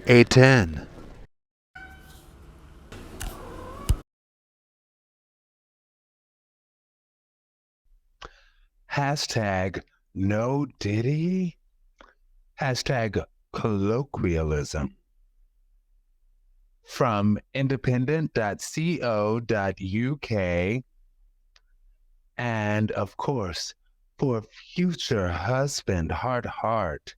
A10. Hashtag no Diddy. Hashtag colloquialism. From independent.co.uk. And of course, for future husband, heart.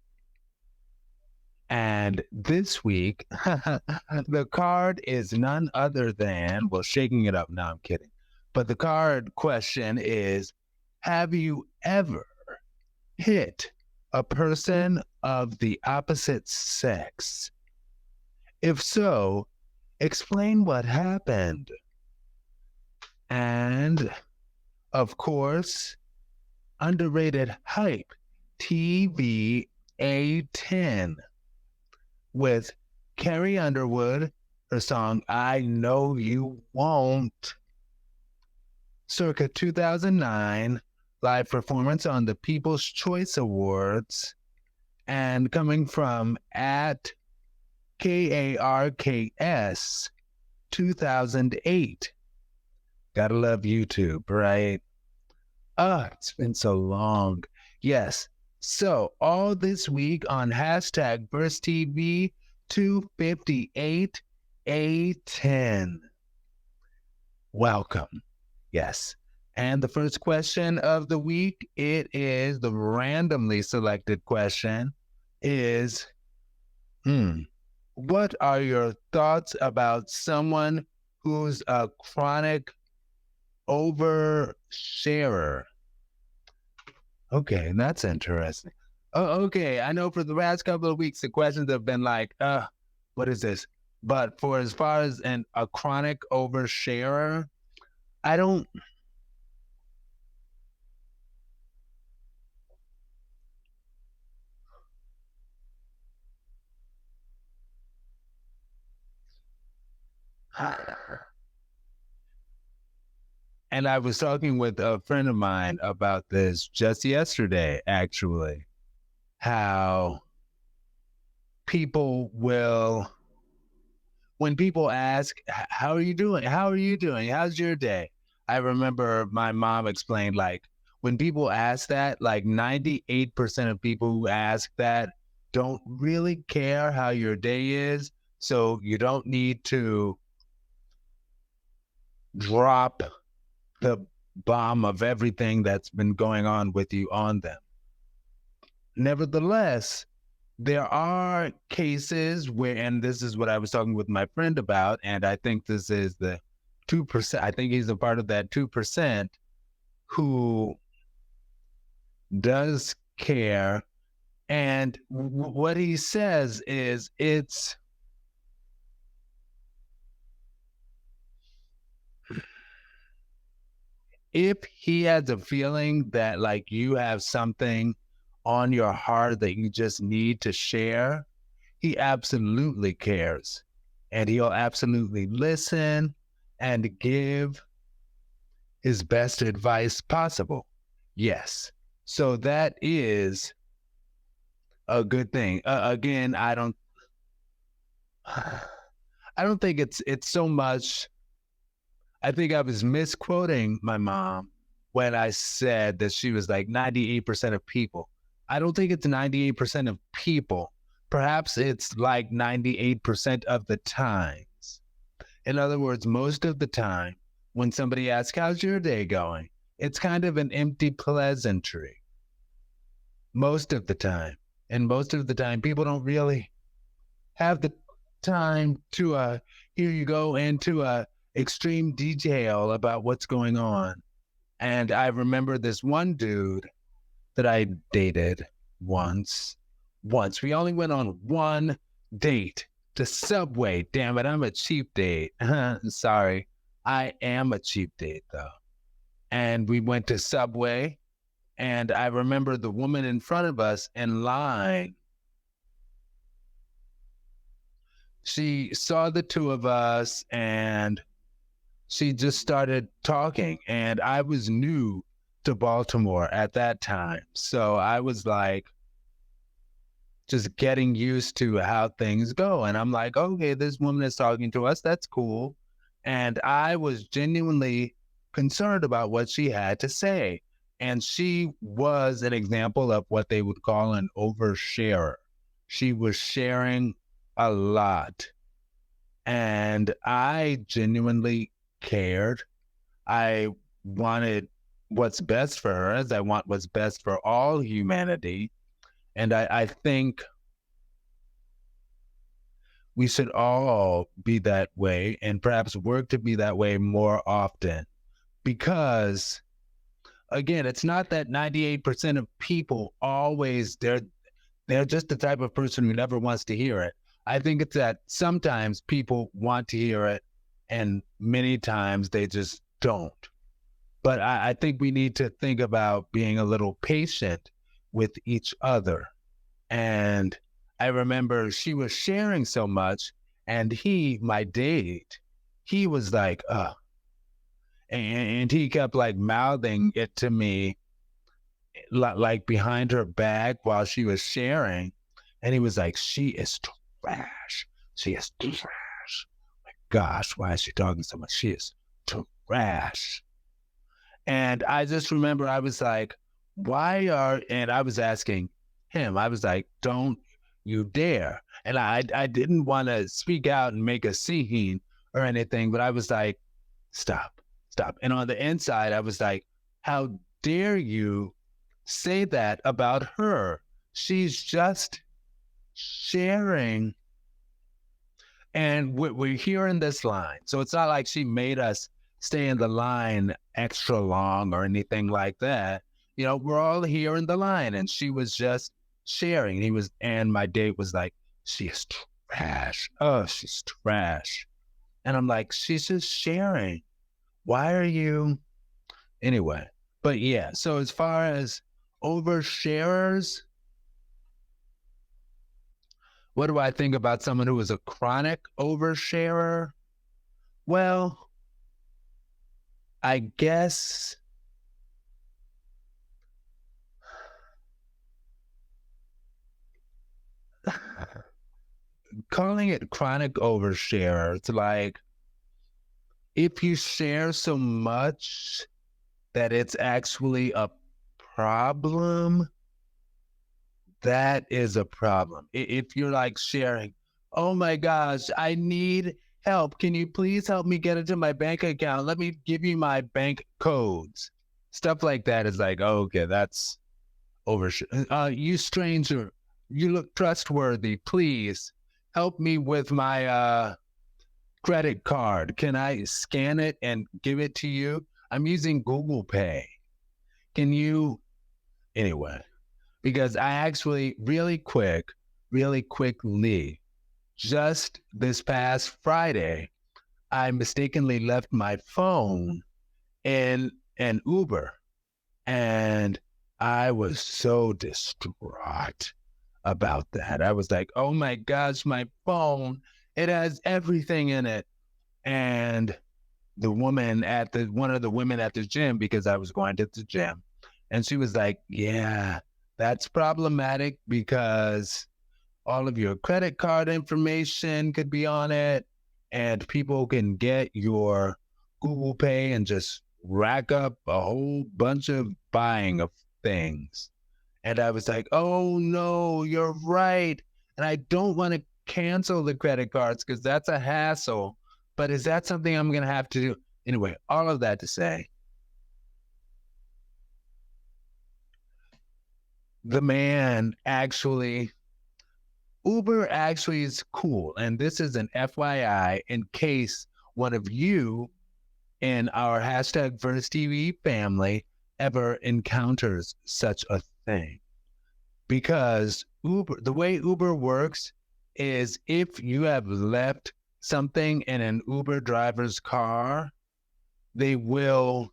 And this week, the card is none other than, well, shaking it up. No, I'm kidding. But the card question is, have you ever hit a person of the opposite sex? If so, explain what happened. And of course, underrated hype, TV A10 with Carrie Underwood, her song I Know You Won't, circa 2009, live performance on the People's Choice Awards, and coming from at KARKS 2008. Gotta love YouTube, right? It's been so long. Yes. So all this week on hashtag Burst TV 258 A10. Welcome. Yes. And the first question of the week, it is the randomly selected question is, what are your thoughts about someone who's a chronic oversharer? Okay, that's interesting. Oh, okay. I know for the last couple of weeks, the questions have been like, what is this? But for as far as a chronic oversharer, I don't. And I was talking with a friend of mine about this just yesterday, actually, how people will, when people ask, how are you doing? How are you doing? How's your day? I remember my mom explained, like, when people ask that, like 98% of people who ask that don't really care how your day is. So you don't need to drop the bomb of everything that's been going on with you on them. Nevertheless, there are cases where, and this is what I was talking with my friend about, and I think this is the 2%. I think he's a part of that 2% who does care. And what he says is if he has a feeling that like you have something on your heart that you just need to share, he absolutely cares. And he'll absolutely listen and give his best advice possible. Yes. So that is a good thing. Again, I don't think it's so much. I think I was misquoting my mom when I said that she was like 98% of people. I don't think it's 98% of people. Perhaps it's like 98% of the times. In other words, most of the time when somebody asks, how's your day going? It's kind of an empty pleasantry. Most of the time. And most of the time, people don't really have the time to here you go into extreme detail about what's going on. And I remember this one dude that I dated once. We only went on one date to Subway. Damn it, I'm a cheap date. Sorry. I am a cheap date though. And we went to Subway, and I remember the woman in front of us in line. She saw the two of us and she just started talking. And I was new to Baltimore at that time. So I was like, just getting used to how things go. And I'm like, okay, this woman is talking to us. That's cool. And I was genuinely concerned about what she had to say. And she was an example of what they would call an oversharer. She was sharing a lot. And I genuinely cared. I wanted what's best for her, as I want what's best for all humanity. And I think we should all be that way and perhaps work to be that way more often. Because again, it's not that 98% of people always they're just the type of person who never wants to hear it. I think it's that sometimes people want to hear it and many times they just don't. But I think we need to think about being a little patient with each other. And I remember she was sharing so much, and he, my date, he was like, and he kept like mouthing it to me, like behind her back while she was sharing. And he was like, she is trash. She is trash. My gosh, why is she talking so much? She is trash. And I just remember I was like, and I was asking him, I was like, don't you dare. And I didn't want to speak out and make a scene or anything, but I was like, stop, stop. And on the inside, I was like, how dare you say that about her? She's just sharing. And we're hearing this line. So it's not like she made us stay in the line extra long or anything like that. You know, we're all hearing the line and she was just sharing. And my date was like, she is trash. Oh, she's trash. And I'm like, she's just sharing. Why are you? Anyway, but yeah. So as far as oversharers, what do I think about someone who is a chronic oversharer? Well, I guess calling it chronic overshare, it's like if you share so much that it's actually a problem, that is a problem. If you're like sharing, oh my gosh, I need help. Can you please help me get into my bank account? Let me give you my bank codes. Stuff like that is like, oh, okay, that's overshare. You stranger, you look trustworthy. Please help me with my credit card. Can I scan it and give it to you? I'm using Google Pay. Can you? Anyway, because I actually really quickly, just this past Friday, I mistakenly left my phone in an Uber and I was so distraught about that. I was like, oh my gosh, my phone, it has everything in it. And one of the women at the gym, because I was going to the gym, and she was like, yeah, that's problematic because all of your credit card information could be on it and people can get your Google Pay and just rack up a whole bunch of buying of things. And I was like, oh no, you're right. And I don't want to cancel the credit cards because that's a hassle. But is that something I'm going to have to do? Anyway, all of that to say, the man actually, Uber actually is cool. And this is an FYI in case one of you in our hashtag First TV family ever encounters such a thing. Because the way Uber works is if you have left something in an Uber driver's car, they will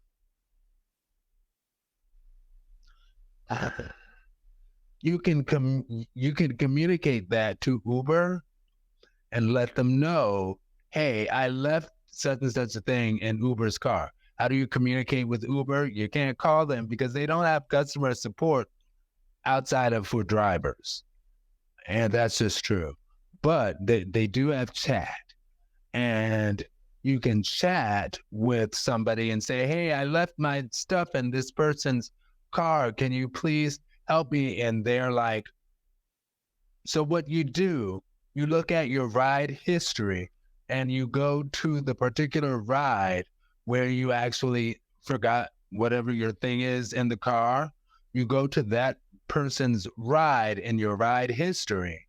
you can communicate that to Uber and let them know, hey, I left such and such a thing in Uber's car. How do you communicate with Uber? You can't call them because they don't have customer support outside of for drivers. And that's just true. But they do have chat, and you can chat with somebody and say, hey, I left my stuff in this person's car. Can you please help me? And they're like, so what you do, you look at your ride history and you go to the particular ride where you actually forgot whatever your thing is in the car. You go to that person's ride in your ride history,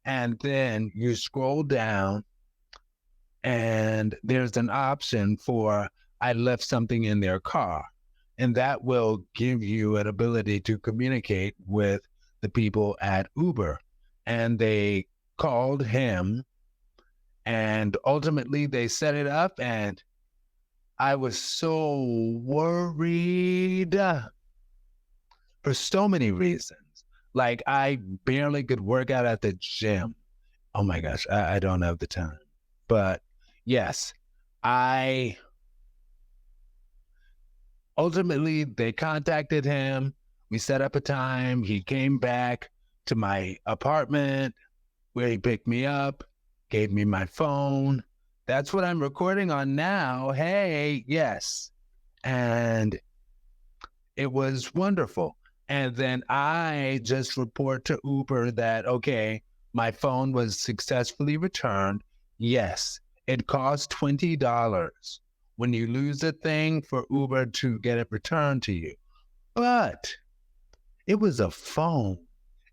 and then you scroll down and there's an option for I left something in their car. And that will give you an ability to communicate with the people at Uber. And they called him, and ultimately they set it up. And I was so worried for so many reasons. Like, I barely could work out at the gym. Oh my gosh, I don't have the time. But yes, I ultimately they contacted him. We set up a time. He came back to my apartment where he picked me up, gave me my phone. That's what I'm recording on now. Hey, yes. And it was wonderful. And then I just report to Uber that, okay, my phone was successfully returned. Yes, it costs $20 when you lose a thing for Uber to get it returned to you. But it was a phone.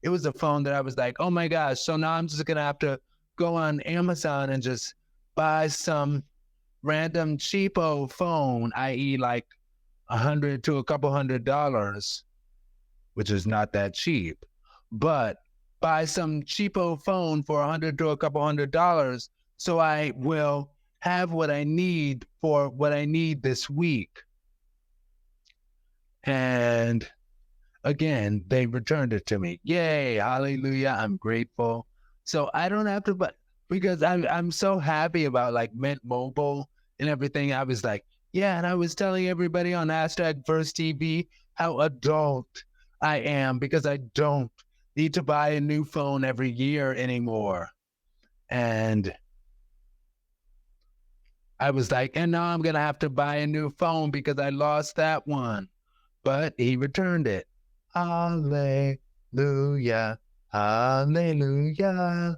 It was a phone that I was like, oh my gosh, so now I'm just going to have to go on Amazon and just buy some random cheapo phone, i.e., like $100 to a couple $100, which is not that cheap, but buy some cheapo phone for $100 to a couple $100 so I will have what I need for what I need this week. And again, they returned it to me. Yay, hallelujah, I'm grateful. So I don't have to, but because I'm so happy about like Mint Mobile and everything. I was like, yeah, and I was telling everybody on hashtag First TV how adult I am because I don't need to buy a new phone every year anymore. And I was like, and now I'm gonna have to buy a new phone because I lost that one. But he returned it. Hallelujah. Hallelujah.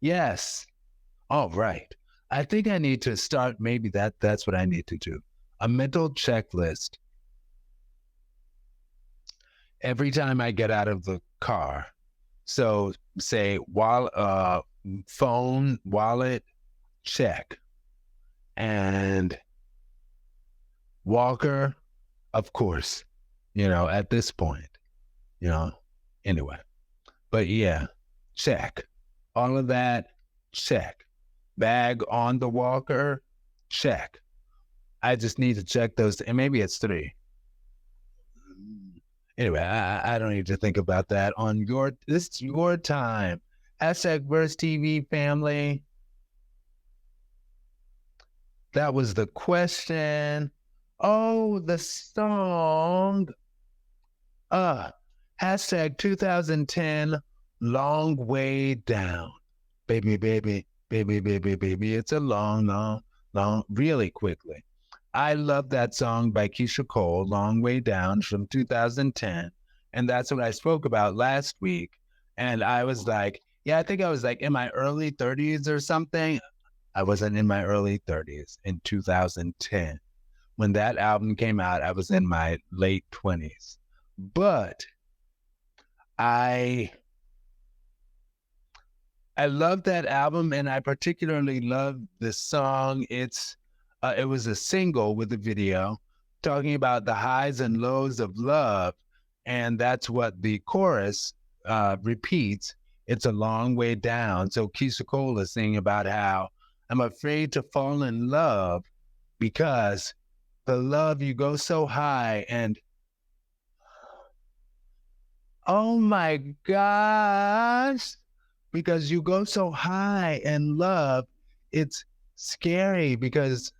Yes. All right. I think I need to start. Maybe that's what I need to do. A mental checklist every time I get out of the car. So say phone, wallet, check. And walker, of course, at this point, you know, anyway. But yeah, check. All of that, check. Bag on the walker, check. I just need to check those, and maybe it's 3. Anyway, I don't need to think about that on this is your time. Hashtag Verse TV family. That was the question. Oh, the song. Hashtag 2010 long way down. Baby, baby, baby, baby, baby. It's a long, long, long, really quickly. I love that song by Keisha Cole, Long Way Down from 2010. And that's what I spoke about last week. And I was like, yeah, I think I was like in my early 30s or something. I wasn't in my early 30s in 2010. When that album came out, I was in my late 20s. But I love that album, and I particularly love the song. It was a single with a video talking about the highs and lows of love, and that's what the chorus repeats. It's a long way down. So Keisha Cole is singing about how I'm afraid to fall in love because the love you go so high and oh my gosh, because you go so high in love, it's scary because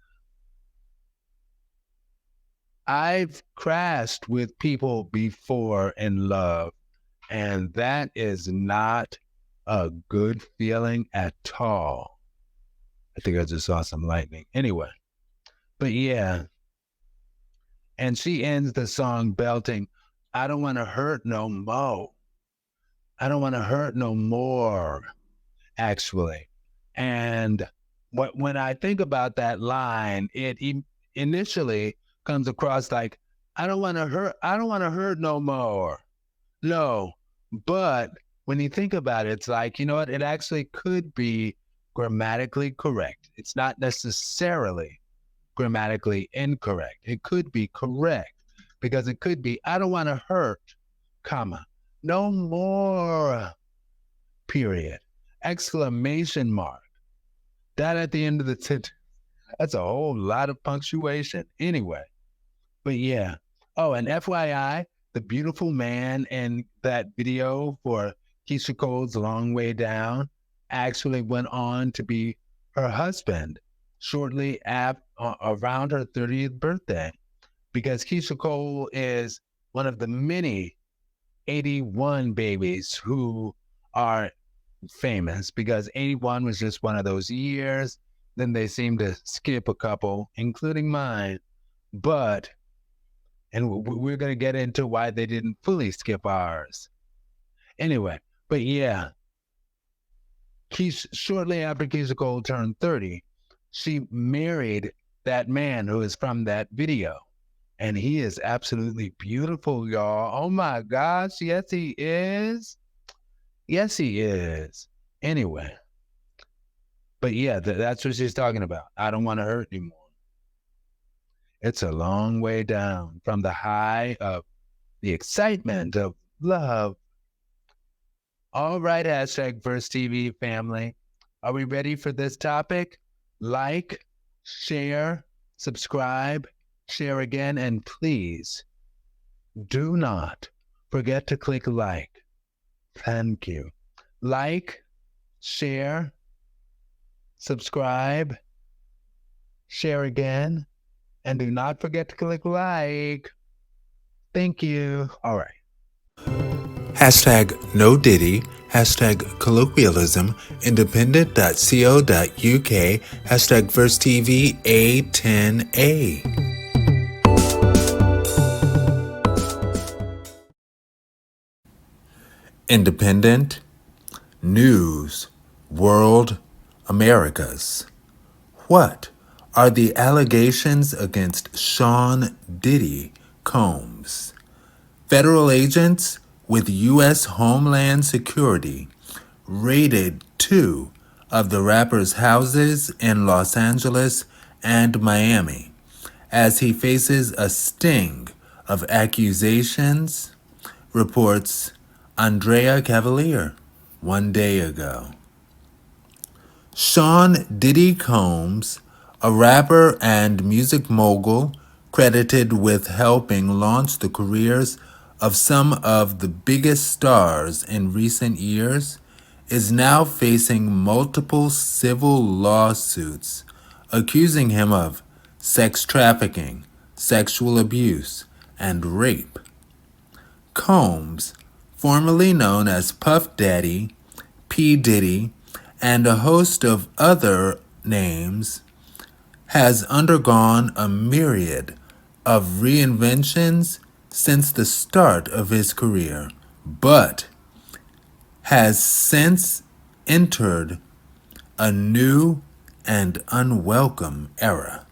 I've crashed with people before in love, and that is not a good feeling at all. I think I just saw some lightning. Anyway, but yeah, and she ends the song belting, I don't want to hurt no more. I don't want to hurt no more, actually. And when I think about that line, initially comes across like, I don't want to hurt no more. No. But when you think about it, it's like, you know what? It actually could be grammatically correct. It's not necessarily grammatically incorrect. It could be correct because it could be, I don't want to hurt, comma, no more, period, exclamation mark. That at the end of the sentence, that's a whole lot of punctuation. Anyway, but yeah. Oh, and FYI, the beautiful man in that video for Keisha Cole's Long Way Down actually went on to be her husband shortly around her 30th birthday, because Keisha Cole is one of the many 81 babies who are famous, because 81 was just one of those years. Then they seem to skip a couple, including mine. But, and we're going to get into why they didn't fully skip ours. Anyway, but yeah, shortly after Keisha Cole turned 30, she married that man who is from that video. And he is absolutely beautiful, y'all. Oh my gosh. Yes, he is. Yes, he is. Anyway, but yeah, that's what she's talking about. I don't want to hurt anymore. It's a long way down from the high of the excitement of love. All right, hashtag Verse TV family. Are we ready for this topic? Like, share, subscribe, share again, and please do not forget to click like. Thank you. Like, share, subscribe, share again, and do not forget to click like. Thank you. All right. Hashtag no Diddy, hashtag colloquialism, independent.co.uk, hashtag Verse TV A10A. Independent News World Americas. What are the allegations against Sean Diddy Combs? Federal agents with U.S. Homeland Security raided two of the rapper's houses in Los Angeles and Miami as he faces a sting of accusations, reports Andrea Cavalier 1 day ago. Sean Diddy Combs, a rapper and music mogul credited with helping launch the careers of some of the biggest stars in recent years, is now facing multiple civil lawsuits accusing him of sex trafficking, sexual abuse, and rape. Combs, formerly known as Puff Daddy, P. Diddy, and a host of other names, has undergone a myriad of reinventions since the start of his career, but has since entered a new and unwelcome era.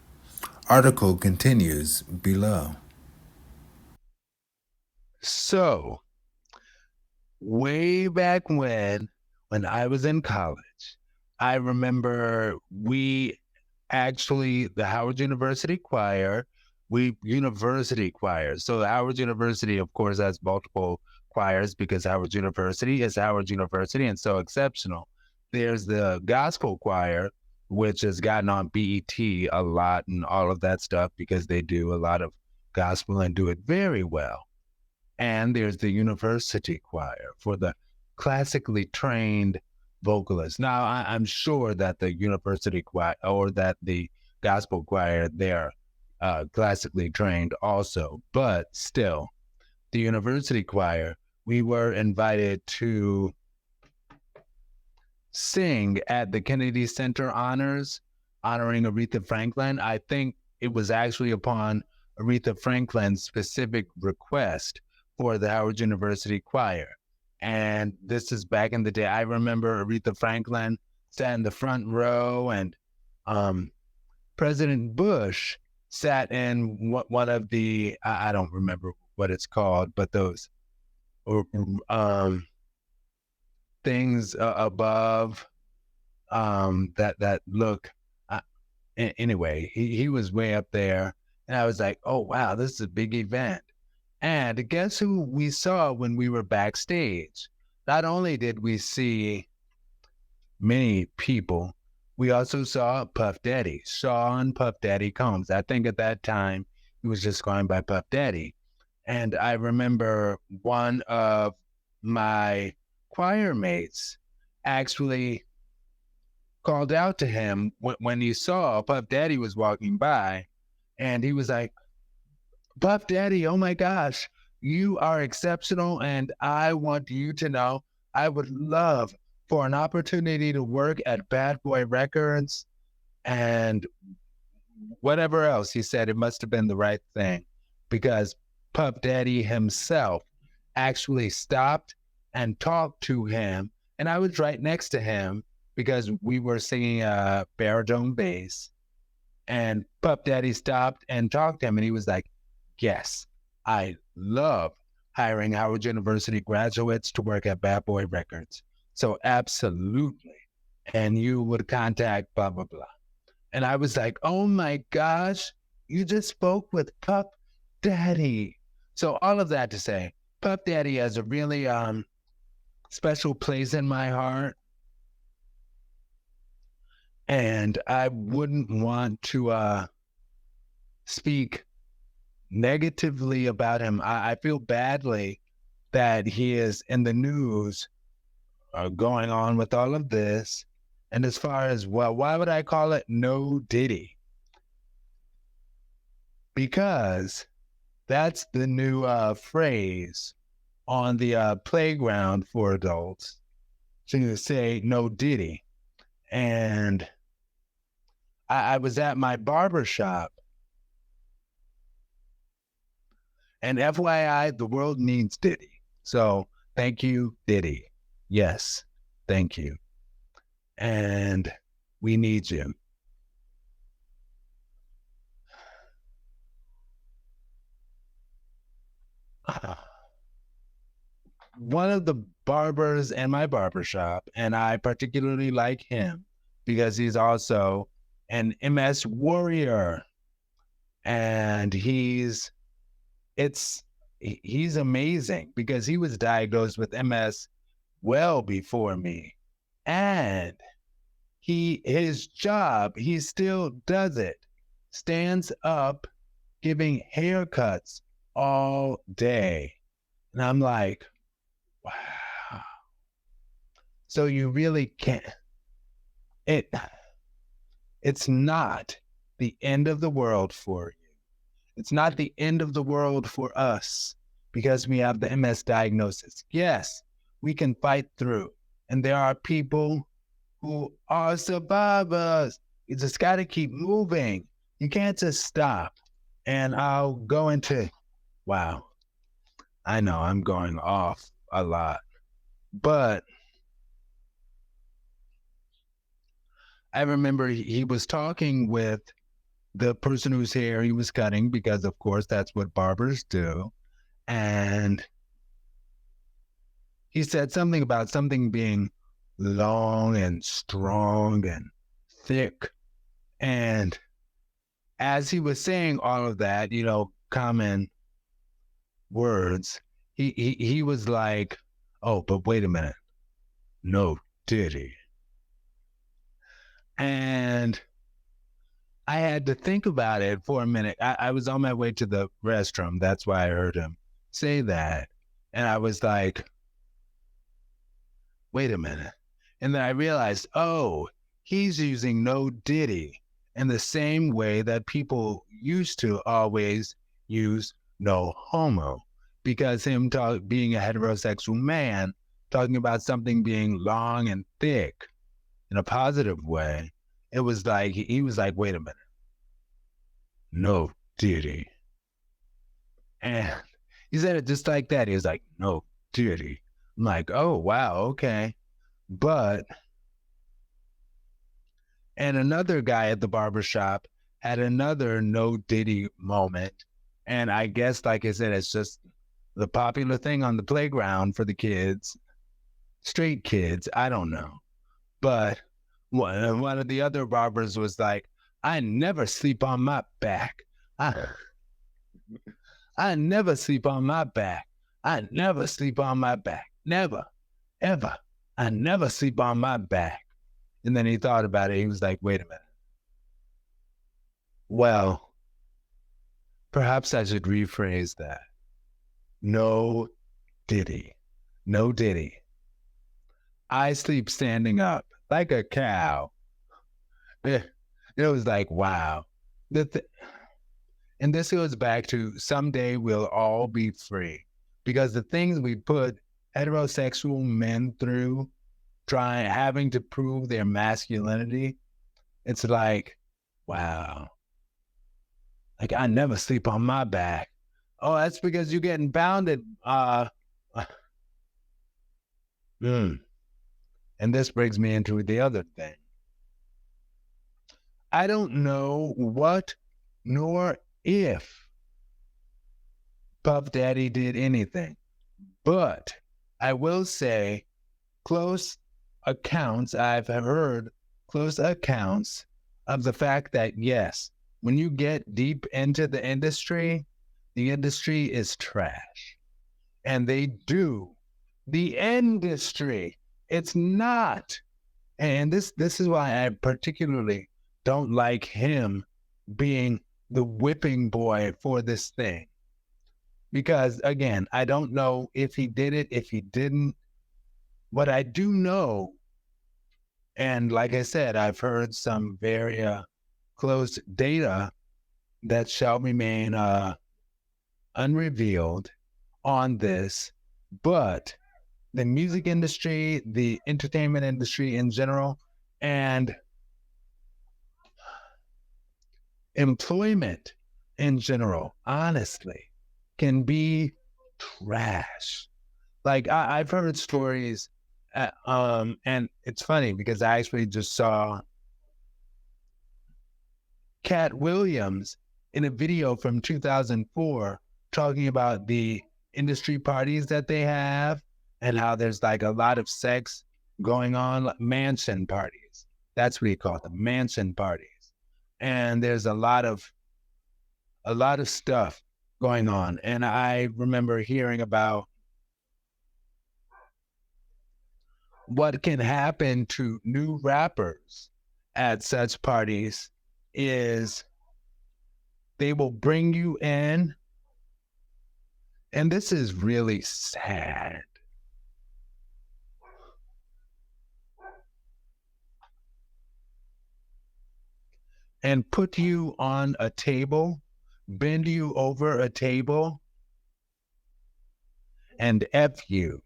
Article continues below. So, way back when I was in college, I remember the Howard University choir, university choirs. So Howard University, of course, has multiple choirs because Howard University is Howard University and so exceptional. There's the gospel choir, which has gotten on BET a lot and all of that stuff because they do a lot of gospel and do it very well. And there's the university choir for the classically trained vocalists. Now, I'm sure that the university choir or that the gospel choir, they're classically trained also, but still, the university choir, we were invited to sing at the Kennedy Center honors honoring Aretha Franklin. I think it was actually upon Aretha Franklin's specific request for the Howard University Choir. And this is back in the day. I remember Aretha Franklin sat in the front row, and um, President Bush sat in one of the, I don't remember what it's called, but those um, things above that look. Uh, anyway, he was way up there, and I was like, oh wow, this is a big event. And guess who we saw when we were backstage? Not only did we see many people, we also saw Puff Daddy, Sean Puff Daddy Combs. I think at that time he was just going by Puff Daddy. And I remember one of my choir mates actually called out to him when he saw Puff Daddy was walking by, and he was like, Puff Daddy, oh my gosh, you are exceptional, and I want you to know I would love for an opportunity to work at Bad Boy Records and whatever else. He said it must have been the right thing, because Puff Daddy himself actually stopped and talked to him, and I was right next to him because we were singing a baritone bass, and Puff Daddy stopped and talked to him, and he was like, yes, I love hiring Howard University graduates to work at Bad Boy Records. So absolutely. And you would contact blah, blah, blah. And I was like, oh my gosh, you just spoke with Puff Daddy. So all of that to say, Puff Daddy has a really special place in my heart. And I wouldn't want to speak negatively about him. I feel badly that he is in the news going on with all of this. And as far as, well, why would I call it No Diddy? Because that's the new phrase on the playground for adults to say no Diddy. And I was at my barber shop, and FYI, the world needs Diddy. So thank you, Diddy. Yes, thank you. And we need you. One of the barbers in my barbershop, and I particularly like him because he's also an MS warrior, and he's amazing because he was diagnosed with MS well before me, and his job, he still does it, stands up giving haircuts all day, and I'm like, wow. So you really can't. It's not the end of the world for you. It's not the end of the world for us because we have the MS diagnosis. Yes, we can fight through. And there are people who are survivors. You just got to keep moving. You can't just stop. And I'll go into, wow, I know I'm going off a lot, but I remember he was talking with the person whose hair he was cutting because, of course, that's what barbers do. And he said something about something being long and strong and thick. And as he was saying all of that, common words, he was like, oh, but wait a minute. No, did he? And I had to think about it for a minute. I was on my way to the restroom. That's why I heard him say that. And I was like, wait a minute. And then I realized, oh, he's using no Diddy in the same way that people used to always use no homo, because being a heterosexual man, talking about something being long and thick. in a positive way. It was like he was like, wait a minute, no, Diddy. And he said it just like that. He was like, no, Diddy. I'm like, oh wow, okay. But and another guy at the barbershop had another no Diddy moment. And I guess, like I said, it's just the popular thing on the playground for the kids, straight kids. I don't know. But one of the other barbers was like, I never sleep on my back. I, I never sleep on my back. I never sleep on my back. Never, ever. I never sleep on my back. And then he thought about it. He was like, wait a minute. Well, perhaps I should rephrase that. No Diddy. No Diddy. I sleep standing up like a cow. It was like, wow. The th- and this goes back to someday we'll all be free because the things we put heterosexual men through, having to prove their masculinity, it's like, wow. Like I never sleep on my back. Oh, that's because you're getting pounded. Mm. And this brings me into the other thing. I don't know what nor if Puff Daddy did anything, but I will say I've heard close accounts of the fact that, yes, when you get deep into the industry is trash. And they do. The industry, it's not. And this is why I particularly don't like him being the whipping boy for this thing. Because again, I don't know if he did it, if he didn't. What I do know, and like I said, I've heard some very close data that shall remain unrevealed on this, but the music industry, the entertainment industry in general, and employment in general, honestly, can be trash. Like I've heard stories, and it's funny because I actually just saw Cat Williams in a video from 2004 talking about the industry parties that they have and how there's like a lot of sex going on, like mansion parties. That's what he called them, mansion parties. And there's a lot of stuff going on. And I remember hearing about what can happen to new rappers at such parties is they will bring you in, and this is really sad, and put you on a table, bend you over a table, and F you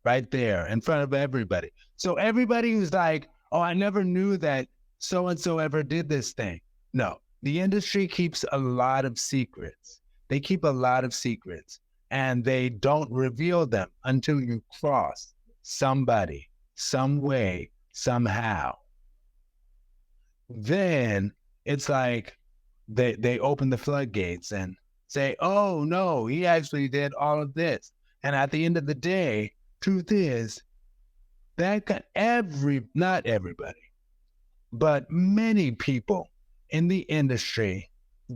right there in front of everybody. So everybody who's like, oh, I never knew that so and so ever did this thing. No, the industry keeps a lot of secrets. They keep a lot of secrets and they don't reveal them until you cross somebody, some way, somehow. Then it's like they open the floodgates and say, oh no, he actually did all of this. And at the end of the day, truth is that not everybody, but many people in the industry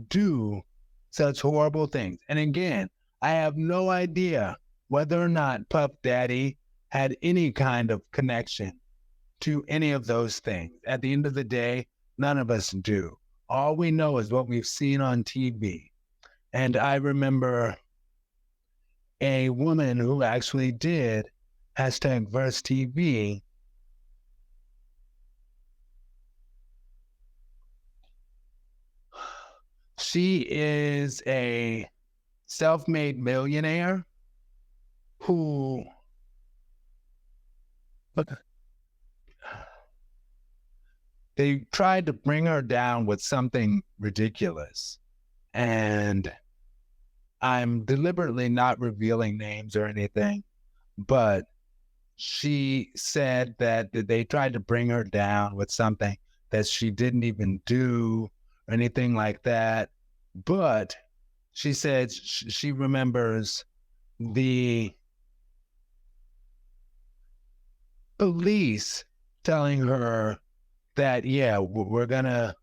do such horrible things. And again, I have no idea whether or not Puff Daddy had any kind of connection to any of those things. At the end of the day, none of us do. All we know is what we've seen on TV. And I remember a woman who actually did hashtag Verse TV. She is a self-made millionaire who they tried to bring her down with something ridiculous. And I'm deliberately not revealing names or anything, but she said that they tried to bring her down with something that she didn't even do or anything like that. But she said she remembers the police telling her that, yeah, we're going to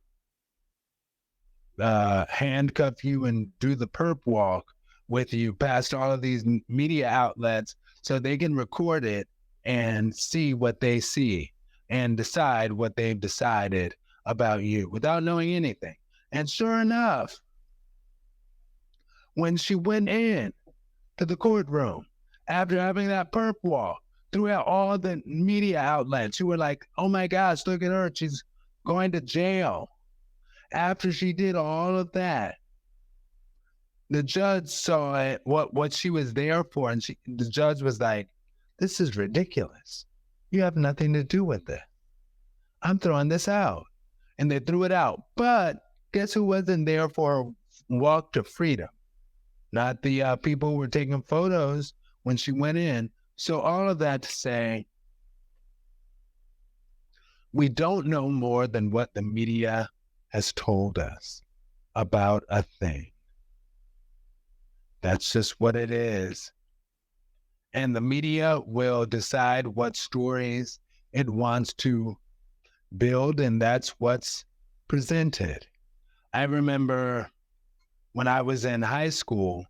handcuff you and do the perp walk with you past all of these media outlets so they can record it and see what they see and decide what they've decided about you without knowing anything. And sure enough, when she went in to the courtroom after having that perp walk throughout all the media outlets, who were like, oh my gosh, look at her. She's going to jail. After she did all of that, the judge saw it, what she was there for, and the judge was like, "This is ridiculous. You have nothing to do with it. I'm throwing this out," and they threw it out. But guess who wasn't there for a walk to freedom? Not the people who were taking photos when she went in. So all of that to say, we don't know more than what the media has told us about a thing. That's just what it is. And the media will decide what stories it wants to build, and that's what's presented. I remember when I was in high school,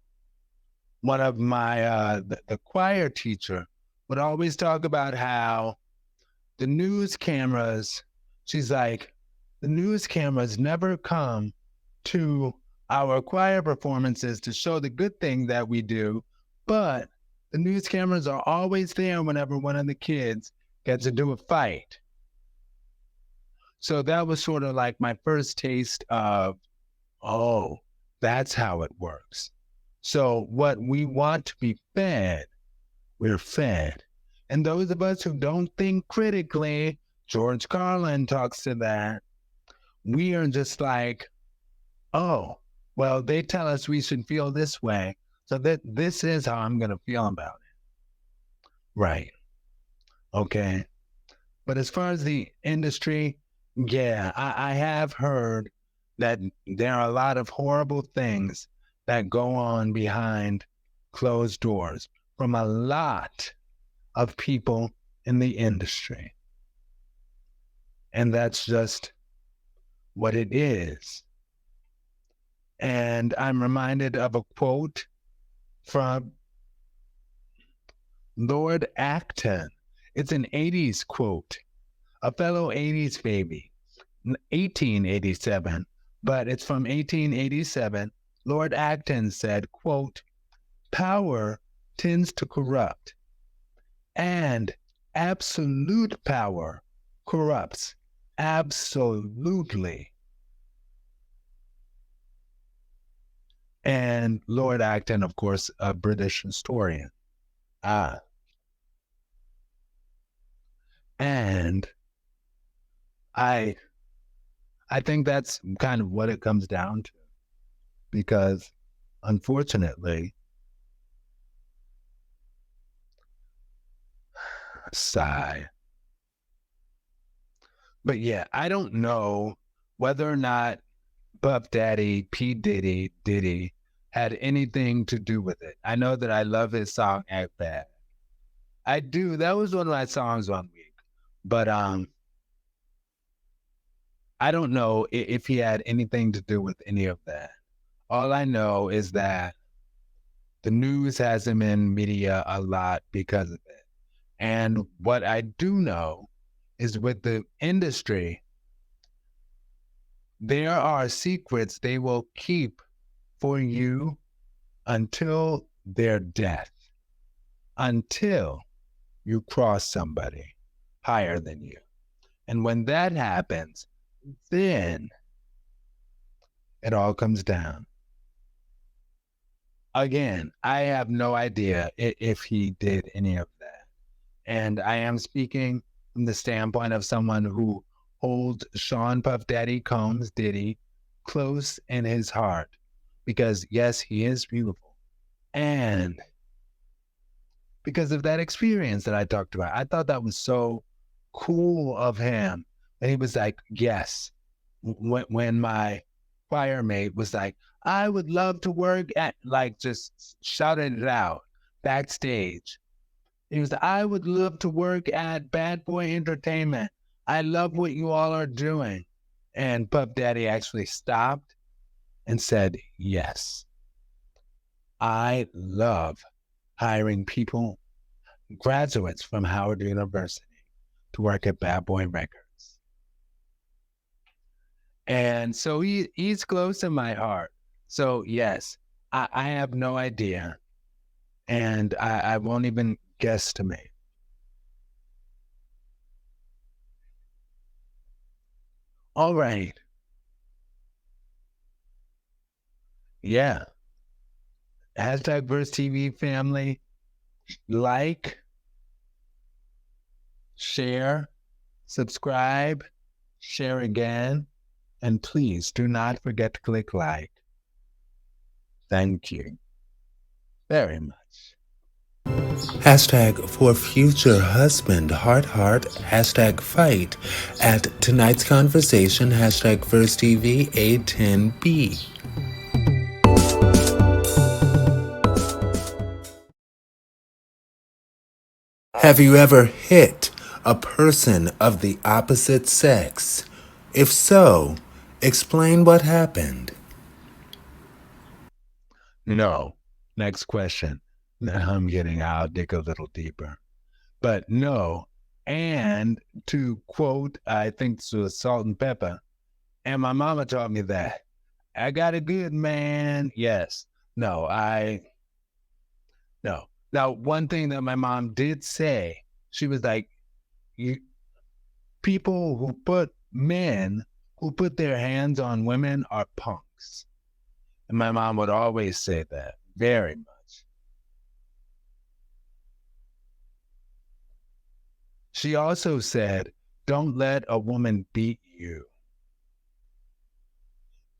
one of my the choir teacher would always talk about how the news cameras, she's like, the news cameras never come to our choir performances to show the good thing that we do, but the news cameras are always there whenever one of the kids gets into a fight. So that was sort of like my first taste of, oh, that's how it works. So what we want to be fed, we're fed. And those of us who don't think critically, George Carlin talks to that, we are just like, oh, well, they tell us we should feel this way. So that this is how I'm going to feel about it. Right. Okay. But as far as the industry, yeah, I have heard that there are a lot of horrible things that go on behind closed doors from a lot of people in the industry. And that's just what it is. And I'm reminded of a quote from Lord Acton. It's an 80s quote, a fellow 80s baby, 1887, but it's from 1887. Lord Acton said, quote, power tends to corrupt, and absolute power corrupts absolutely. And Lord Acton, of course, a British historian. Ah, and I I think that's kind of what it comes down to, because unfortunately, sigh. But yeah, I don't know whether or not Puff Daddy, P. Diddy had anything to do with it. I know that I love his song Act Bad. I do. That was one of my songs one week. But I don't know if he had anything to do with any of that. All I know is that the news has him in media a lot because of it. And what I do know is with the industry, there are secrets they will keep for you until their death, until you cross somebody higher than you. And when that happens, then it all comes down. Again, I have no idea if he did any of that. And I am speaking from the standpoint of someone who hold Sean Puff Daddy Combs Diddy close in his heart because, yes, he is beautiful. And because of that experience that I talked about, I thought that was so cool of him. And he was like, yes. When my choir mate was like, I would love to work at, like, just shouted it out backstage. He was like, I would love to work at Bad Boy Entertainment. I love what you all are doing. And Puff Daddy actually stopped and said, yes, I love hiring people, graduates from Howard University, to work at Bad Boy Records. And so he's close to my heart. So, yes, I have no idea. And I won't even guesstimate. All right. Yeah. Hashtag Verse TV family. Like, share, subscribe, share again, and please do not forget to click like. Thank you very much. Hashtag for future husband, heart, heart, hashtag fight at tonight's conversation, hashtag Verse TV A10B. Have you ever hit a person of the opposite sex? If so, explain what happened. No. Next question. I'm getting, I'll dig a little deeper. But no. And to quote, I think to Salt and Pepper, and my mama taught me that. I got a good man. Yes. No, no. Now, one thing that my mom did say, she was like, you people who put men who put their hands on women are punks. And my mom would always say that very much. She also said, don't let a woman beat you.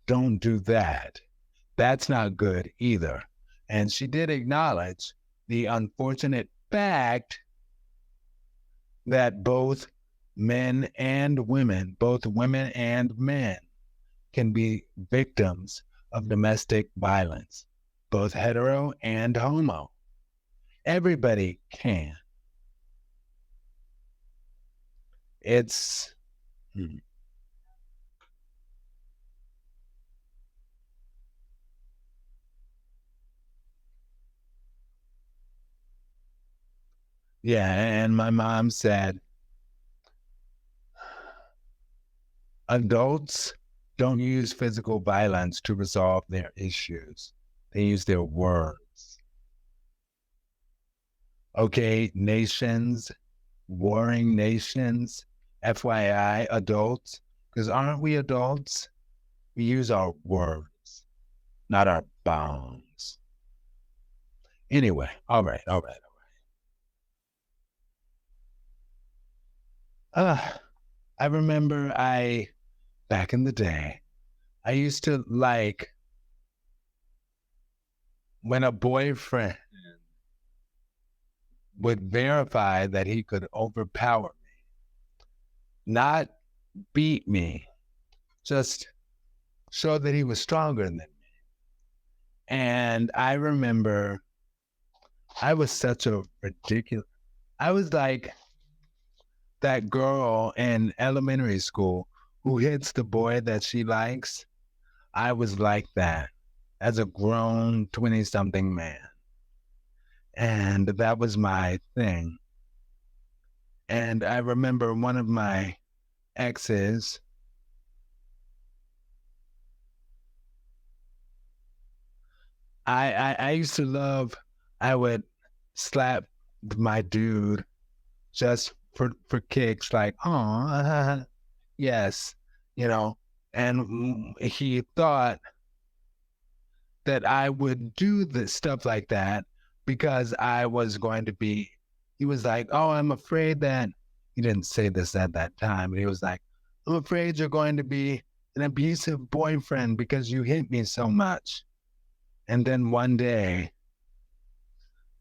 Don't do that. That's not good either. And she did acknowledge the unfortunate fact that both men and women, both women and men, can be victims of domestic violence, both hetero and homo. Everybody can. It's, yeah. And my mom said, adults don't use physical violence to resolve their issues, they use their words. Okay, nations, warring nations, FYI, adults, because aren't we adults? We use our words, not our bombs. Anyway, all right, all right, all right. I remember back in the day, I used to like when a boyfriend would verify that he could overpower me, not beat me, just show that he was stronger than me. And I remember I was such a ridiculous, I was like that girl in elementary school who hits the boy that she likes. I was like that as a grown 20 something man. And that was my thing. And I remember one of my exes, I used to love, I would slap my dude just for kicks, like, oh, yes, you know. And he thought that I would do this stuff like that because I was going to he was like, oh, I'm afraid that, he didn't say this at that time, but he was like, I'm afraid you're going to be an abusive boyfriend because you hit me so much. And then one day,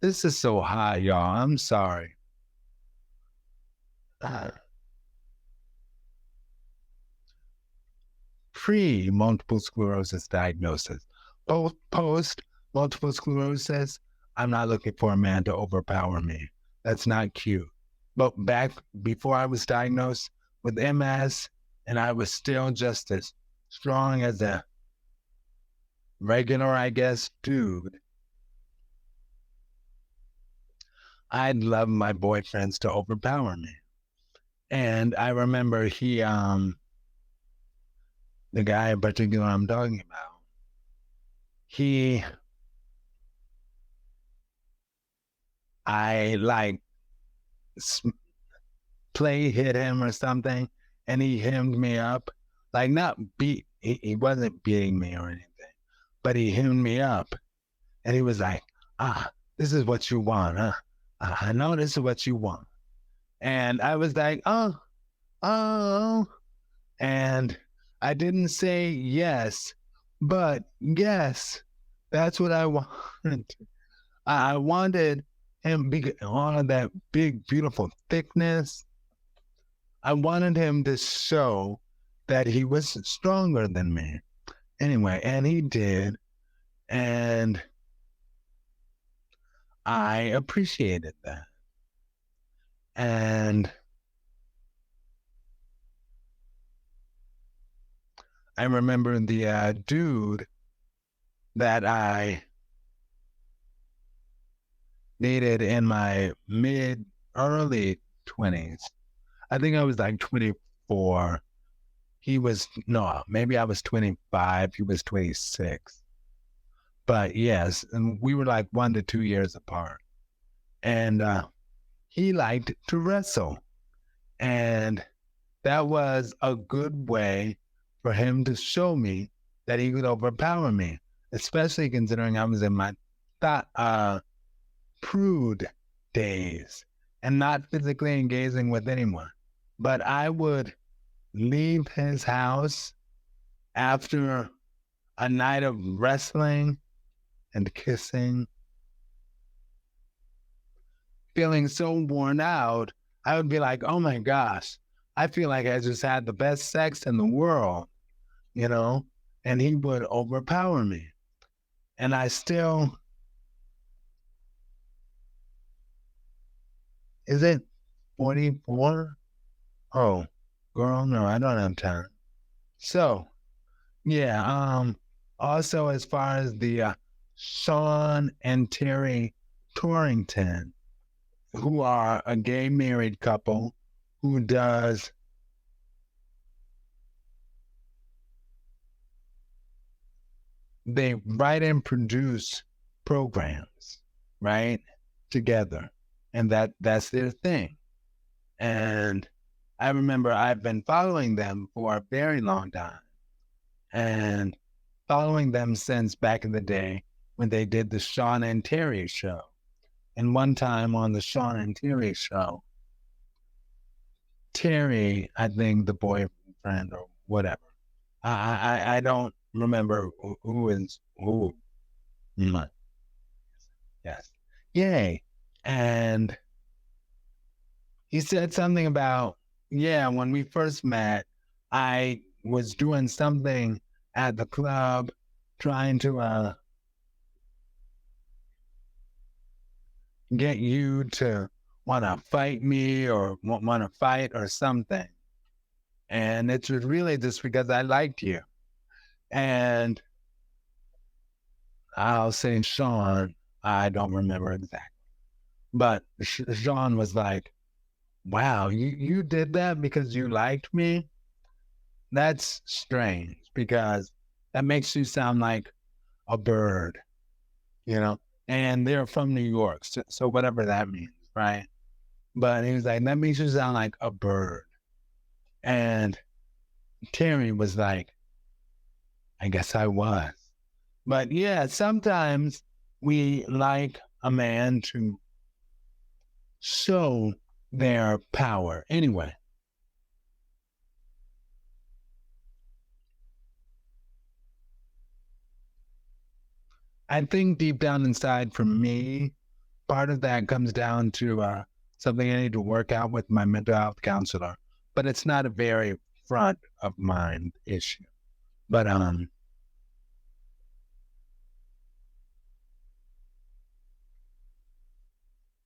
this is so hot, y'all. I'm sorry. Uh, Pre multiple sclerosis diagnosis. Both post multiple sclerosis, I'm not looking for a man to overpower me. That's not cute. But back before I was diagnosed with MS and I was still just as strong as a regular, I guess, dude, I'd love my boyfriends to overpower me. And I remember the guy in particular I'm talking about, he, I like play hit him or something, and he hemmed me up. Like not beat, he wasn't beating me or anything, but he hemmed me up, and he was like, this is what you want, huh? I know this is what you want. And I was like, oh, and I didn't say yes, but yes, that's what I wanted. I wanted him all of that big, beautiful thickness. I wanted him to show that he was stronger than me. Anyway, and he did. And I appreciated that. And I remember the dude that I dated in my early 20s. I think I was like 24. He was, no, maybe I was 25. He was 26. But yes, and we were like 1 to 2 years apart. And he liked to wrestle. And that was a good way for him to show me that he could overpower me, especially considering I was in my prude days and not physically engaging with anyone. But I would leave his house after a night of wrestling and kissing, feeling so worn out. I would be like, oh my gosh, I feel like I just had the best sex in the world, you know? And he would overpower me. And I still, is it 44? Oh, girl, no, I don't have time. So, yeah, also as far as the Sean and Terry Torrington, who are a gay married couple who does they write and produce programs, right? Together. And that's their thing. And I remember I've been following them for a very long time. And following them since back in the day when they did the Sean and Terry show. And one time on the Sean and Terry show, Terry, I think the boyfriend or whatever. I don't remember who is who. Mm, yes. Yay. And he said something about, yeah, when we first met, I was doing something at the club trying to get you to want to fight me or want to fight or something. And it was really just because I liked you. And I'll say Sean, I don't remember exactly. But Sean was like, wow, you did that because you liked me? That's strange because that makes you sound like a bird, you know? And they're from New York, so whatever that means, right? But he was like, that makes you sound like a bird. And Terry was like, I guess I was. But yeah, sometimes we like a man to show their power. Anyway, I think deep down inside for me, part of that comes down to something I need to work out with my mental health counselor, but it's not a very front of mind issue. But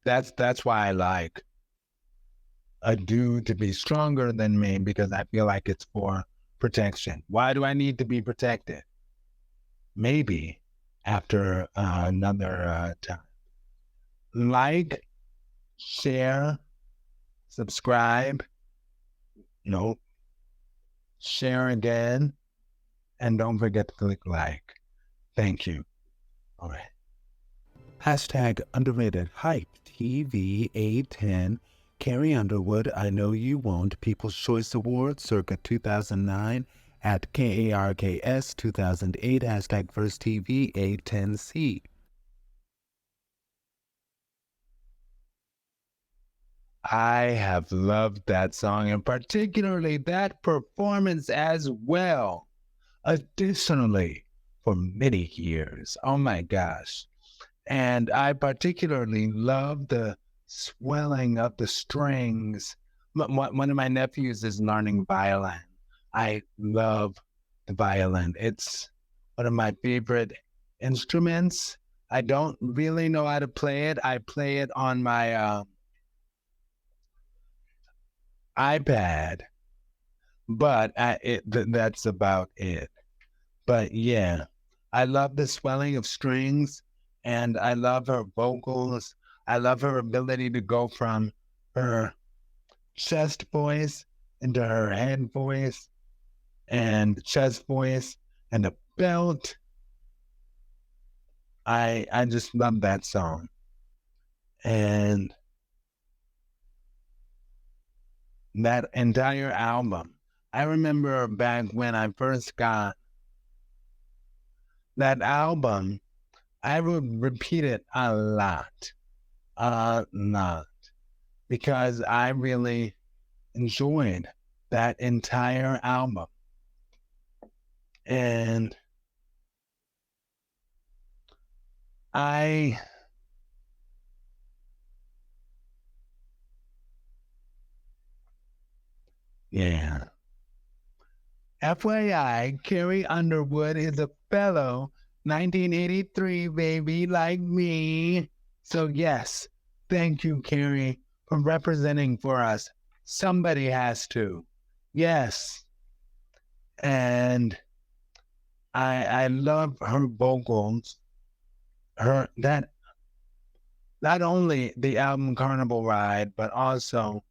that's why I like a dude to be stronger than me because I feel like it's for protection. Why do I need to be protected? Maybe after another time. Like, share, subscribe. No, share again, and don't forget to click like. Thank you. All right. Hashtag underrated hype TV A10. Carrie Underwood, I Know You Won't, People's Choice Award circa 2009 at KARKS 2008, hashtag First TV A10C. I have loved that song and particularly that performance as well. Additionally, for many years. Oh my gosh. And I particularly love the swelling of the strings. One of my nephews is learning violin. I love the violin. It's one of my favorite instruments. I don't really know how to play it. I play it on my iPad, but that's about it. But yeah, I love the swelling of strings and I love her vocals. I love her ability to go from her chest voice into her head voice and chest voice and the belt. I just love that song. And that entire album. I remember back when I first got that album, I would repeat it a lot, because I really enjoyed that entire album. And I, yeah. FYI, Carrie Underwood is a fellow 1983 baby like me. So, yes, thank you, Carrie, for representing for us. Somebody has to. Yes. And I love her vocals. Her that not only the album Carnival Ride, but also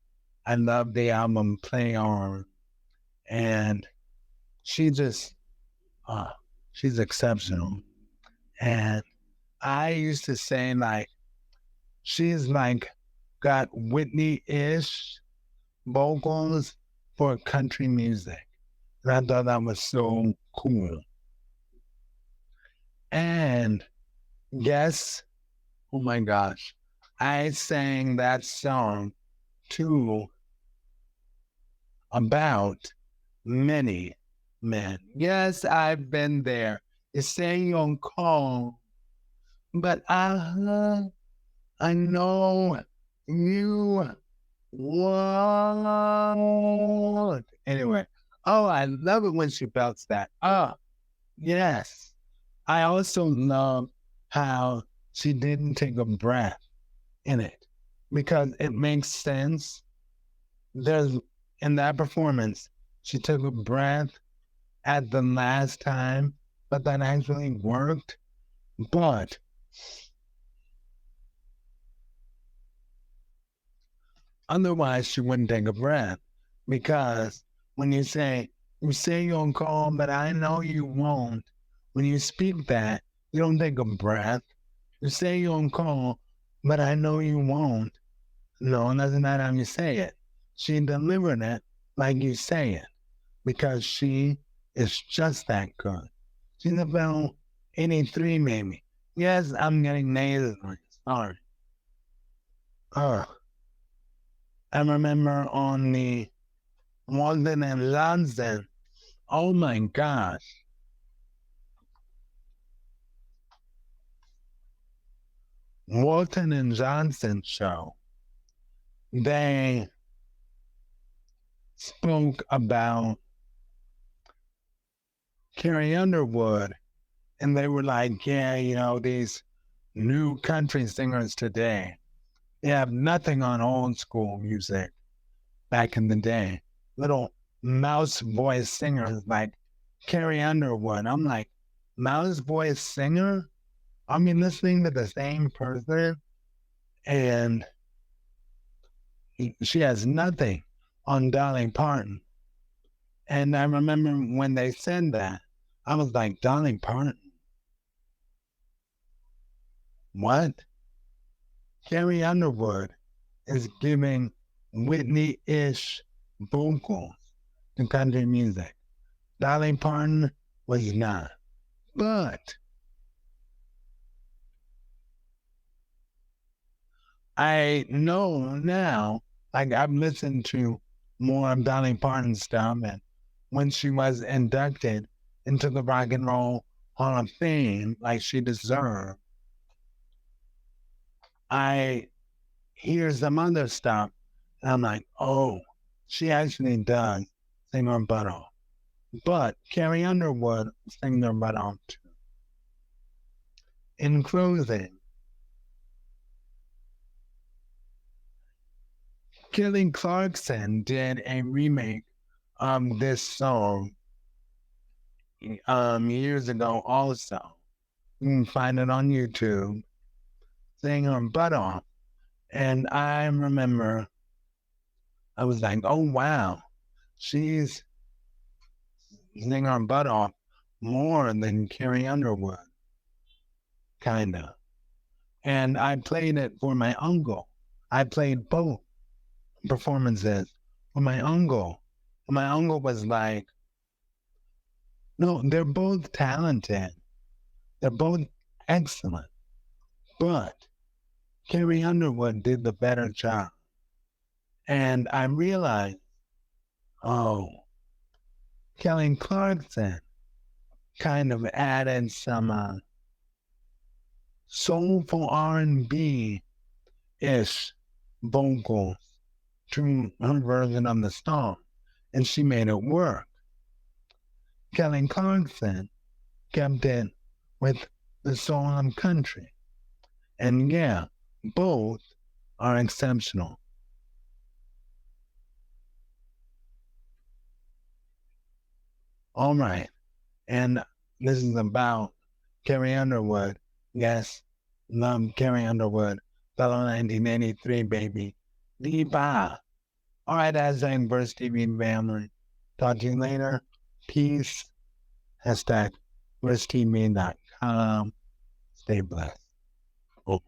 I love the album Play On. And she just uh, she's exceptional. And I used to say like she's like got Whitney-ish vocals for country music. And I thought that was so cool. And yes, oh my gosh, I sang that song to about many men. Yes, I've been there. It's saying on call, but I know you won't. Anyway, oh, I love it when she belts that. Oh, yes. I also love how she didn't take a breath in it because it makes sense. There's in that performance, she took a breath at the last time, but that actually worked. But otherwise, she wouldn't take a breath because when you say you'll call, but I know you won't. When you speak that, you don't take a breath. You say you'll call, but I know you won't. No, that's not how you say it. She delivered it like you say it because she is just that good. She's about 83, maybe. Yes, I'm getting nasally. Sorry. Uh, I remember on the Walden and London. Oh my gosh. Walton and Johnson show, they spoke about Carrie Underwood, and they were like, yeah, these new country singers today, they have nothing on old school music back in the day. Little mouse voice singers like Carrie Underwood. I'm like, mouse voice singer? I mean, listening to the same person, and she has nothing on Dolly Parton. And I remember when they said that, I was like, Dolly Parton? What? Carrie Underwood is giving Whitney-ish vocals to country music. Dolly Parton was not. But I know now, like I've listened to more of Dolly Parton stuff, and when she was inducted into the Rock and Roll Hall of Fame, like she deserved, I hear some other stuff, and I'm like, oh, she actually does sing her butt off. But Carrie Underwood sang their butt off too. In closing, Kelly Clarkson did a remake of this song years ago also. You can find it on YouTube, sing her butt off. And I remember I was like, oh wow, she's singing her butt off more than Carrie Underwood, kinda. And I played it for my uncle. I played both performances for my uncle. And my uncle was like, no, they're both talented. They're both excellent. But Carrie Underwood did the better job. And I realized, oh, Kelly Clarkson kind of added some soulful R&B-ish vocals to her version of the song, and she made it work. Kelly Clarkson kept it with the soul of country. And yeah, both are exceptional. All right. And this is about Carrie Underwood. Yes, love Carrie Underwood. Fellow 1983 baby. Diva. All right, hashtag Burst TV family. Talk to you later. Peace. Hashtag BurstTV.com. Stay blessed. Oh.